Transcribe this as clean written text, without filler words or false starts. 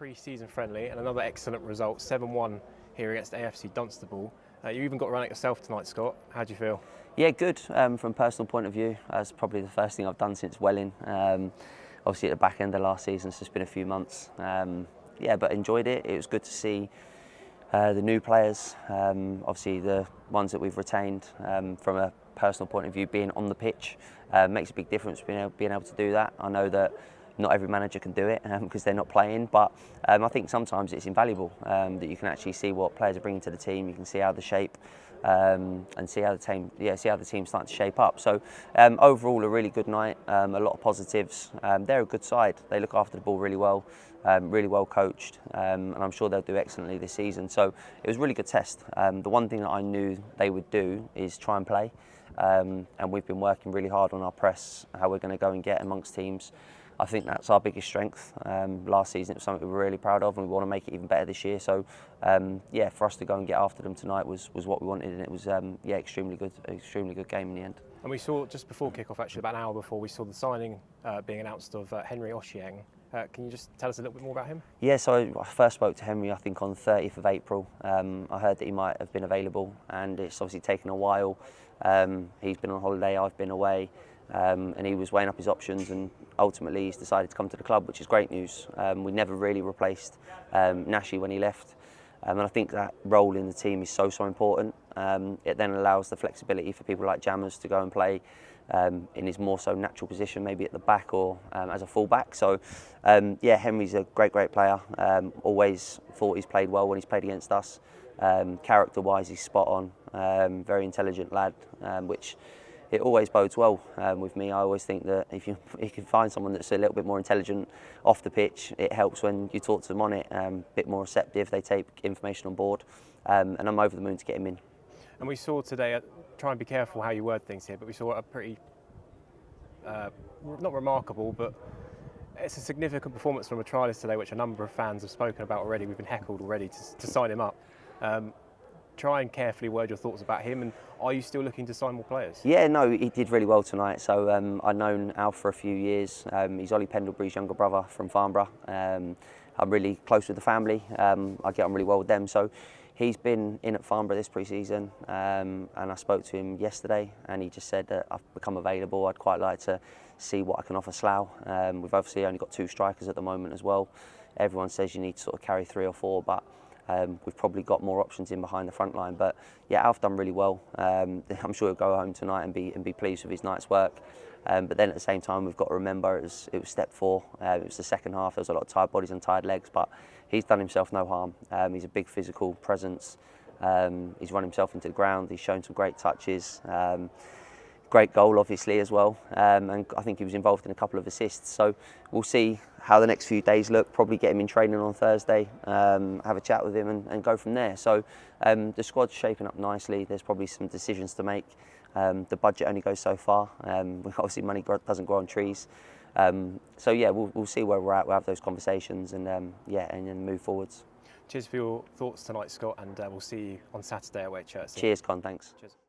pre-season friendly and another excellent result, 7-1 here against AFC Dunstable. You even got to run it yourself tonight, Scott. How do you feel? Yeah, good. From a personal point of view, that's probably the first thing I've done since Welling. Obviously at the back end of last season, so it's been a few months. Yeah, but enjoyed it. It was good to see the new players, obviously the ones that we've retained. From a personal point of view, being on the pitch makes a big difference, being able to do that. I know that not every manager can do it because they're not playing, but I think sometimes it's invaluable that you can actually see what players are bringing to the team. You can see how the shape and see how the team's starting to shape up. So overall, a really good night. A lot of positives. They're a good side. They look after the ball really well. Really well coached, and I'm sure they'll do excellently this season. So it was a really good test. The one thing that I knew they would do is try and play, and we've been working really hard on our press, how we're going to go and get amongst teams. I think that's our biggest strength. Last season it was something we were really proud of, and we want to make it even better this year. So yeah, for us to go and get after them tonight was what we wanted, and it was yeah, extremely good game in the end. And we saw just before kick-off, actually about an hour before, we saw the signing being announced of Henry Oshieng. Can you just tell us a little bit more about him? Yeah, so I first spoke to Henry, I think, on 30th of April. I heard that he might have been available, and it's obviously taken a while. He's been on holiday, I've been away, and he was weighing up his options, and ultimately he's decided to come to the club, which is great news. We never really replaced Nashi when he left, and I think that role in the team is so important. It then allows the flexibility for people like Jammers to go and play in his more so natural position, maybe at the back or as a full-back. So yeah, Henry's a great player. Always thought he's played well when he's played against us. Character-wise, he's spot on. Very intelligent lad, which it always bodes well with me. I always think that if you can find someone that's a little bit more intelligent off the pitch, it helps when you talk to them on it. A bit more receptive, they take information on board, and I'm over the moon to get him in. And we saw today, try and be careful how you word things here, but we saw a pretty, not remarkable, but it's a significant performance from a trialist today, which a number of fans have spoken about already. We've been heckled already to sign him up. Try and carefully word your thoughts about him, and are you still looking to sign more players? Yeah, no, he did really well tonight. So I've known Al for a few years. He's Ollie Pendlebury's younger brother from Farnborough. I'm really close with the family. I get on really well with them. So he's been in at Farnborough this pre-season, and I spoke to him yesterday, and he just said that I've become available. I'd quite like to see what I can offer Slough. We've obviously only got 2 strikers at the moment as well. Everyone says you need to sort of carry 3 or 4, but we've probably got more options in behind the front line. But yeah, Alf's done really well. I'm sure he'll go home tonight and be pleased with his night's work. But then at the same time, we've got to remember it was step 4. It was the second half. There was a lot of tired bodies and tired legs, but he's done himself no harm. He's a big physical presence. He's run himself into the ground. He's shown some great touches. Great goal, obviously, as well. And I think he was involved in a couple of assists. So we'll see how the next few days look. Probably get him in training on Thursday, have a chat with him and go from there. So the squad's shaping up nicely. There's probably some decisions to make. The budget only goes so far. Obviously, money doesn't grow on trees. So yeah, we'll see where we're at. We'll have those conversations and yeah, and then move forwards. Cheers for your thoughts tonight, Scott, and we'll see you on Saturday away at Church. Cheers, Con. Thanks. Cheers.